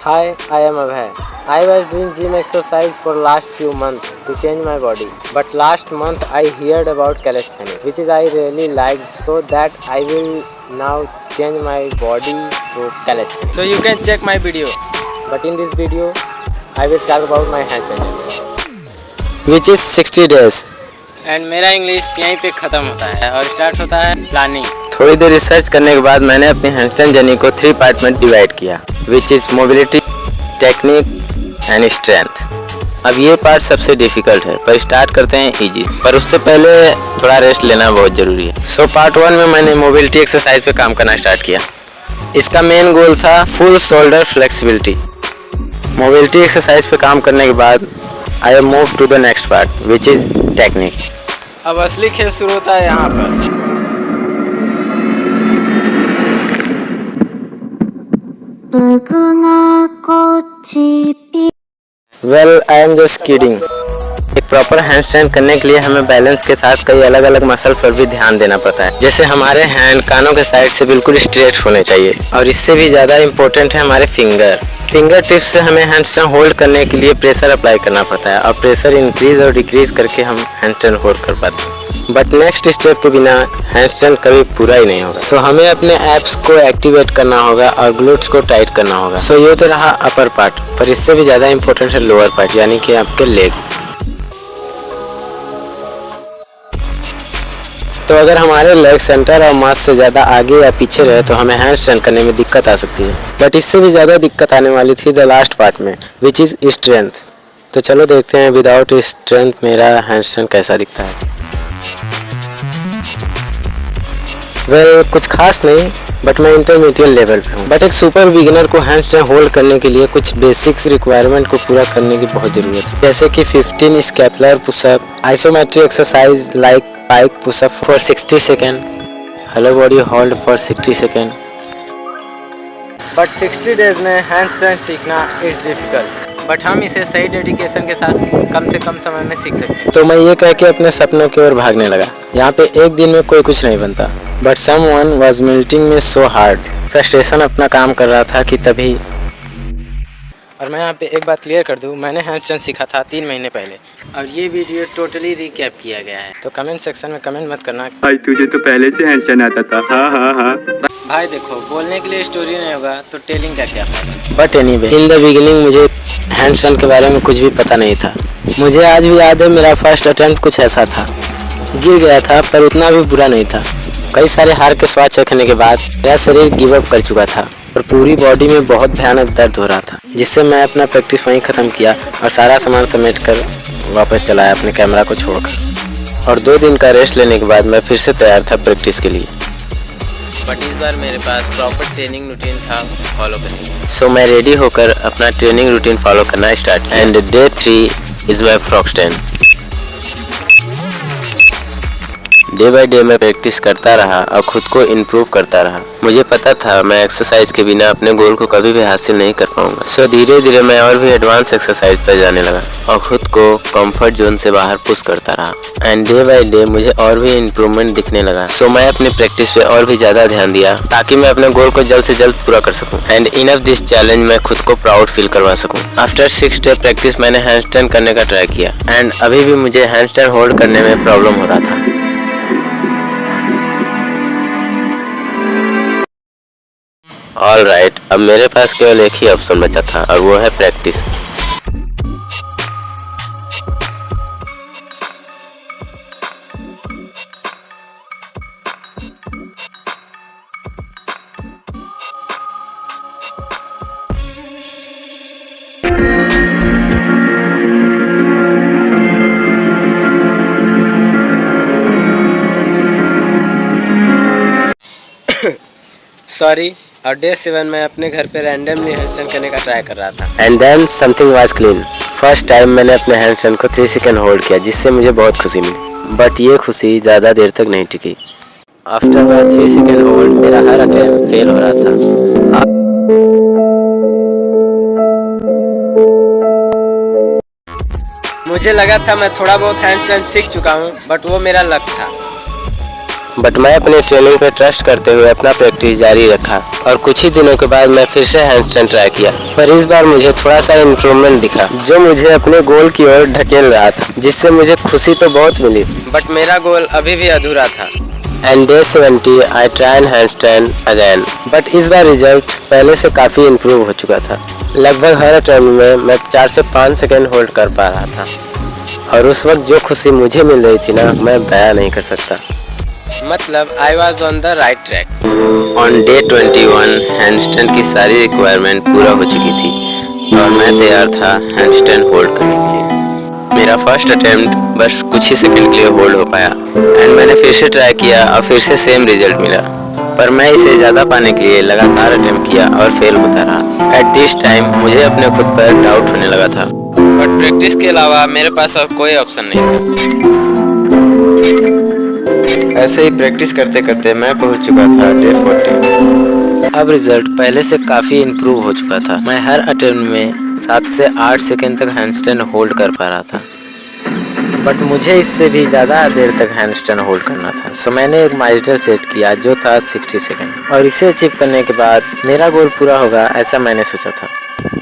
Hi, I am Abhay. I was doing gym exercise for last few months to change my body. But last month I heard about calisthenics, which is I really liked, so that I will now change my body through calisthenics. So you can check my video. But in this video, I will talk about my handstand, which is 60 days. And मेरा English यहीं पे ख़त्म होता है और start होता है planning. थोड़ी देर रिसर्च करने के बाद मैंने अपने हैंडस्टैंड जर्नी को 3 पार्ट में डिवाइड किया, which is mobility, technique and strength. अब ये पार्ट सबसे डिफ़िकल्ट है, पर स्टार्ट करते हैं इजी। पर उससे पहले थोड़ा रेस्ट लेना बहुत ज़रूरी है। सो पार्ट 1 में मैंने मोबिलिटी एक्सरसाइज पे काम करना स्टार्ट किया। इसका मेन गोल था full shoulder flexibility. Mobility exercise पे काम करने के बाद I have moved to the next part, which is technique. अब असली खेल शुरू होता है यहाँ पर। Well, I am just kidding. एक प्रॉपर हैंडस्टैंड करने के लिए हमें बैलेंस के साथ कई अलग अलग मसल पर भी ध्यान देना पड़ता है। जैसे हमारे हैंड कानों के साइड से बिल्कुल स्ट्रेट होने चाहिए, और इससे भी ज़्यादा इम्पोर्टेंट है हमारे फिंगर टिप्स से हमें हैंडस्टैंड होल्ड करने के लिए प्रेशर अप्लाई करना पड़ता है, और प्रेशर इंक्रीज और डिक्रीज करके हम हैंडस्टैंड होल्ड कर पाते हैं। बट नेक्स्ट स्टेप के बिना हैंडस्टैंड कभी पूरा ही नहीं होगा। सो हमें अपने एप्स को एक्टिवेट करना होगा और ग्लूट्स को टाइट करना होगा। सो ये तो रहा अपर पार्ट, पर इससे भी ज़्यादा इंपॉर्टेंट है लोअर पार्ट, यानी कि आपके लेग। तो अगर हमारे लेग सेंटर और मास से ज़्यादा आगे या पीछे रहे तो हमें हैंड स्टैंड करने में दिक्कत आ सकती है। बट इससे भी ज़्यादा दिक्कत आने वाली थी द लास्ट पार्ट में, विच इज़ स्ट्रेंथ। तो चलो देखते हैं विदाउट स्ट्रेंथ मेरा हैंड स्टैंड कैसा दिखता है। वेल, कुछ खास नहीं, बट मैं इंटरमीडिएट लेवल पे हूँ। बट एक सुपर बिगिनर को हैंड स्टैंड होल्ड करने के लिए कुछ बेसिक्स रिक्वायरमेंट को पूरा करने की बहुत ज़रूरत है, जैसे कि 15 scapular pushup, isometric exercise like pike pushup for 60 second, hello body hold for 60 second. But 60 days में हैंड स्टैंड सीखना इज डिफिकल्ट, बट हम इसे सही डेडिकेशन के साथ कम से कम समय में सीख सकते हैं। तो मैं ये कह के अपने सपनों की ओर भागने लगा। यहाँ पे एक दिन में कोई कुछ नहीं बनता, but someone was melting me so hard. Frustration अपना काम कर रहा था कि तभी। और मैं यहाँ पे एक बात क्लियर कर दूँ, मैंने हैंडस्टैंड सीखा था 3 महीने पहले, और ये वीडियो टोटली रिकैप किया गया है। तो कमेंट सेक्शन में कमेंट मत करना भाई तुझे तो पहले से हैंडस्टैंड आता था। हाँ। भाई देखो, बोलने के लिए स्टोरी नहीं होगा तो टेलिंग का क्या फायदा। But anyway, in the beginning मुझे हैंडस्टैंड के बारे में कुछ भी पता नहीं था। मुझे आज भी याद है मेरा फर्स्ट अटेम्प्ट कुछ ऐसा था। गिर गया था, पर उतना भी बुरा नहीं था। कई सारे हार के स्वाद चखने के बाद मेरा शरीर गिव अप कर चुका था और पूरी बॉडी में बहुत भयानक दर्द हो रहा था, जिससे मैं अपना प्रैक्टिस वहीं ख़त्म किया और सारा सामान समेट कर वापस चला आया अपने कैमरा को छोड़कर। और 2 दिन का रेस्ट लेने के बाद मैं फिर से तैयार था प्रैक्टिस के लिए। बट इस बार मेरे पास प्रॉपर ट्रेनिंग रूटीन था फॉलो करने के लिए। सो मैं रेडी होकर अपना ट्रेनिंग रूटीन फॉलो करना स्टार्ट किया। And day 3 is my frog stand. Day by day मैं प्रैक्टिस करता रहा और खुद को इम्प्रूव करता रहा। मुझे पता था मैं एक्सरसाइज के बिना अपने गोल को कभी भी हासिल नहीं कर पाऊंगा। सो धीरे धीरे मैं और भी एडवांस एक्सरसाइज पर जाने लगा और खुद को कंफर्ट जोन से बाहर पुश करता रहा। एंड डे बाय डे मुझे और भी इम्प्रूवमेंट दिखने लगा। सो मैं अपनी प्रैक्टिस पे और भी ज़्यादा ध्यान दिया ताकि मैं अपने गोल को जल्द से जल्द पूरा कर सकूँ। एंड इनफ दिस चैलेंज मैं खुद को प्राउड फील करवा सकूँ। आफ्टर 6 डे प्रैक्टिस मैंने हैंडस्टैंड करने का ट्राई किया, एंड अभी भी मुझे हैंडस्टैंड होल्ड करने में प्रॉब्लम हो रहा था। ऑल राइट, अब मेरे पास केवल एक ही ऑप्शन बचा था, और वो है प्रैक्टिस। सॉरी। और डे 7 में अपने घर पे रैंडमली हैंडस्टैंड करने का ट्राई कर रहा था। And then something was clean. First time मैंने अपने हैंडस्टैंड को 3 सेकेंड होल्ड किया, जिससे मुझे बहुत खुशी मिली। बट ये खुशी ज़्यादा देर तक नहीं टिकी। आफ्टर माई 3 सेकेंड होल्ड मेरा हर अटेम्प्ट फेल हो रहा था। मुझे लगा था मैं थोड़ा बहुत हैंडस्टैंड सीख चुका हूँ, बट वो मेरा लक था। बट मैं अपनी ट्रेनिंग पे ट्रस्ट करते हुए अपना प्रैक्टिस जारी रखा और कुछ ही दिनों के बाद मैं फिर से हैंडस्टैंड ट्राई किया, पर इस बार मुझे थोड़ा सा इम्प्रूवमेंट दिखा जो मुझे अपने गोल की ओर ढकेल रहा था, जिससे मुझे खुशी तो बहुत मिली, बट मेरा गोल अभी भी अधूरा था। And day 70 I try handstand again, but इस बार रिजल्ट पहले से काफ़ी इम्प्रूव हो चुका था। लगभग हर अटेम्प्ट में मैं 4 से 5 सेकेंड होल्ड कर पा रहा था और उस वक्त जो खुशी मुझे मिल रही थी ना, मैं बयां नहीं कर सकता। मतलब I was on the right track. On day 21 handstand की सारी रिक्वायरमेंट पूरा हो चुकी थी और मैं तैयार था हैंडस्टैंड होल्ड करने के लिए। मेरा फर्स्ट अटेम्प्ट बस कुछ ही सेकंड के लिए होल्ड हो पाया एंड मैंने फिर से ट्राई किया और फिर से सेम रिजल्ट मिला, पर मैं इसे ज़्यादा पाने के लिए लगातार अटेम्प्ट किया और फेल होता रहा। एट दिस टाइम मुझे अपने खुद पर डाउट होने लगा था, बट प्रैक्टिस के अलावा मेरे पास और कोई ऑप्शन नहीं था। ऐसे ही प्रैक्टिस करते करते मैं पहुंच चुका था डे 40। अब रिजल्ट पहले से काफ़ी इम्प्रूव हो चुका था। मैं हर अटेम्प्ट में 7 से 8 सेकेंड तक हैंडस्टैंड होल्ड कर पा रहा था, बट मुझे इससे भी ज़्यादा देर तक हैंडस्टैंड होल्ड करना था। सो मैंने एक माइलस्टोन सेट किया जो था 60 सेकेंड, और इसे अचीव करने के बाद मेरा गोल पूरा होगा ऐसा मैंने सोचा था।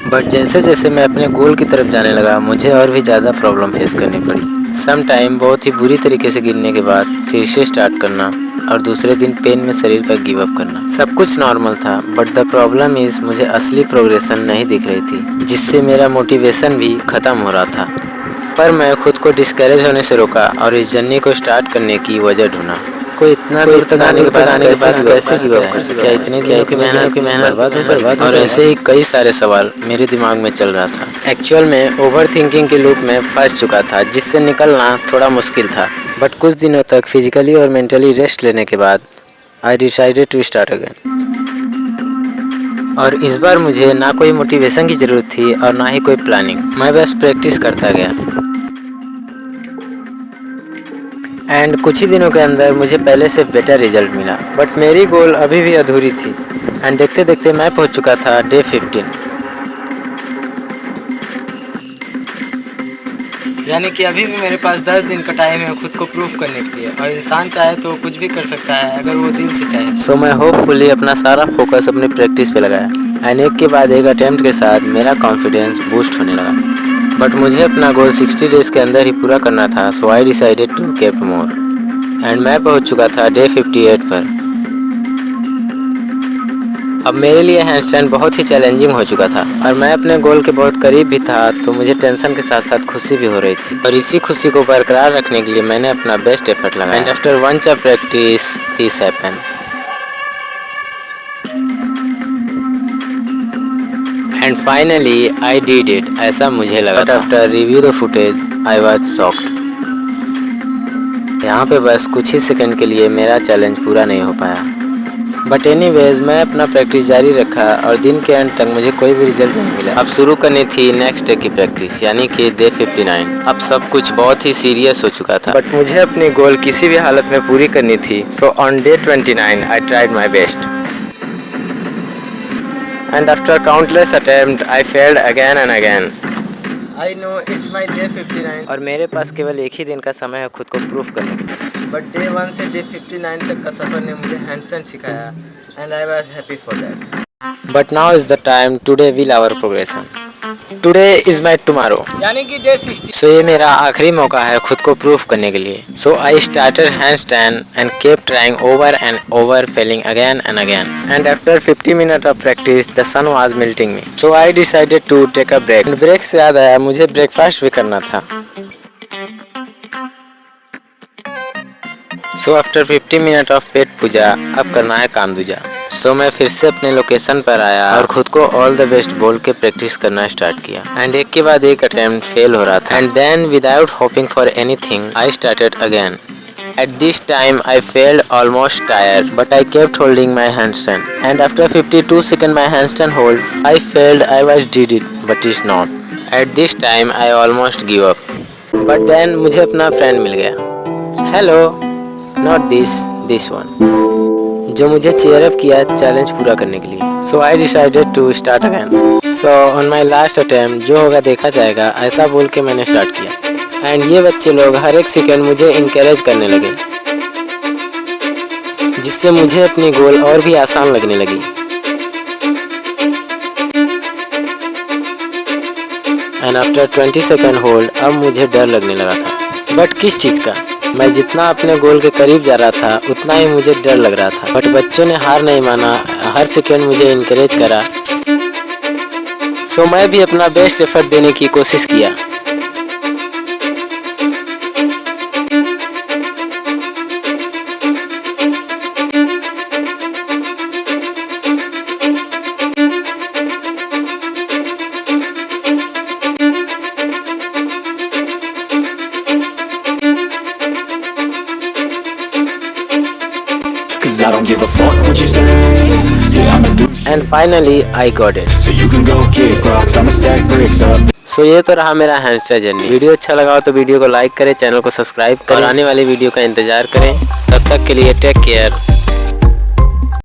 बट जैसे जैसे मैं अपने गोल की तरफ जाने लगा, मुझे और भी ज़्यादा प्रॉब्लम फेस करनी पड़ी। सम टाइम बहुत ही बुरी तरीके से गिरने के बाद फिर से स्टार्ट करना और दूसरे दिन पेन में शरीर पर गिव अप करना, सब कुछ नॉर्मल था। बट द प्रॉब्लम इज़ मुझे असली प्रोग्रेशन नहीं दिख रही थी, जिससे मेरा मोटिवेशन भी ख़त्म हो रहा था। पर मैं खुद को डिस्करेज होने से रोका और इस जर्नी को स्टार्ट करने की वजह ढूंढा। कोई इतना दूर तक आने के बाद कैसे गिव अप कर सकता है? क्या इतने दिनों की मेहनत बर्बाद हो जाएगी? और ऐसे ही कई सारे सवाल मेरे दिमाग में चल रहा था। एक्चुअल में ओवर थिंकिंग के लूप में फंस चुका था, जिससे निकलना थोड़ा मुश्किल था। बट कुछ दिनों तक फिजिकली और मेंटली रेस्ट लेने के बाद I decided to start again. और इस बार मुझे ना कोई मोटिवेशन की ज़रूरत थी और ना ही कोई प्लानिंग, मैं बस प्रैक्टिस करता गया। एंड कुछ ही दिनों के अंदर मुझे पहले से बेटर रिजल्ट मिला, बट मेरी गोल अभी भी अधूरी थी। एंड देखते देखते मैं पहुंच चुका था डे 15, यानी कि अभी भी मेरे पास 10 दिन का टाइम है खुद को प्रूफ करने के लिए, और इंसान चाहे तो कुछ भी कर सकता है अगर वो दिल से चाहे। सो मैं होपफुली अपना सारा फोकस अपनी प्रैक्टिस पे लगाया एंड एक के बाद एक अटेम्प्ट के साथ मेरा कॉन्फिडेंस बूस्ट होने लगा। बट मुझे अपना गोल 60 डेज के अंदर ही पूरा करना था, so I decided to keep more. And मैं पहुंच चुका था डे 58 पर। अब मेरे लिए हैंडस्टैंड बहुत ही चैलेंजिंग हो चुका था और मैं अपने गोल के बहुत करीब भी था, तो मुझे टेंशन के साथ साथ खुशी भी हो रही थी। और इसी खुशी को बरकरार रखने के लिए मैंने अपना बेस्ट एफर्ट लगाया। And after 1 chapter practice this happened. And finally I did it, ऐसा मुझे लगा। But after review the footage I was shocked. यहाँ पे बस कुछ ही सेकंड के लिए मेरा चैलेंज पूरा नहीं हो पाया। बट एनीवेज मैं अपना प्रैक्टिस जारी रखा और दिन के एंड तक मुझे कोई भी रिजल्ट नहीं मिला। अब शुरू करनी थी नेक्स्ट डे की प्रैक्टिस, यानी कि डे 59। अब सब कुछ बहुत ही सीरियस हो चुका था, बट मुझे अपनी गोल किसी भी हालत में पूरी करनी थी। So on day 29 I tried my best and after countless attempt I failed again and again. I know it's my day 59 और मेरे पास केवल एक ही दिन का समय है खुद को प्रूफ करने के लिए। बट डे 1 से डे 59 तक का सफ़र ने मुझे हैंडस्टैंड सिखाया and I was happy for that. But now is the time to day will our progression. Today is my tomorrow, यानी कि डे 60। सो ये मेरा आखिरी मौका है खुद को प्रूफ करने के लिए। So I started handstand and kept trying over and over, failing again and again. And after 50 minute of practice the sun was melting me, so I decided to take a break. Break से याद आया मुझे breakfast भी करना था। So after 50 minute of पेट पूजा अब करना है काम दूजा। सो मैं फिर से अपने लोकेशन पर आया और खुद को ऑल द बेस्ट बोल के प्रैक्टिस करना स्टार्ट किया। एंड एक के बाद एक अटेम्प्ट फेल हो रहा था। And then without hoping for anything I started again. At this time I felt almost tired, but I kept holding my handstand. And after 52 seconds my handstand hold, I felt I was did it, but it's not. At this time I almost give up. But then मुझे अपना friend मिल गया। Hello, not this one. जो मुझे cheer up किया challenge पूरा करने के लिए। So I decided to start again. So on my last attempt जो होगा देखा जाएगा, ऐसा बोल के मैंने स्टार्ट किया। एंड ये बच्चे लोग हर एक सेकंड मुझे इनकरेज करने लगे। जिससे मुझे अपनी गोल और भी आसान लगने लगी। एंड आफ्टर 20 सेकेंड होल्ड अब मुझे डर लगने लगा था। बट किस चीज़ का? मैं जितना अपने गोल के करीब जा रहा था उतना ही मुझे डर लग रहा था। बट बच्चों ने हार नहीं माना, हर सेकेंड मुझे इनकरेज करा। सो मैं भी अपना बेस्ट एफर्ट देने की कोशिश किया। I don't give a fuck what you say. Yeah, I'ma do. And finally I got it. So you can go kick rocks, I'ma stack bricks up. सो ये तो रहा मेरा हैमस्टर जर्नी। वीडियो अच्छा लगा हो तो वीडियो को लाइक करें, चैनल को सब्सक्राइब करें और आने वाली वीडियो का इंतजार करें। तब तक के लिए टेक केयर।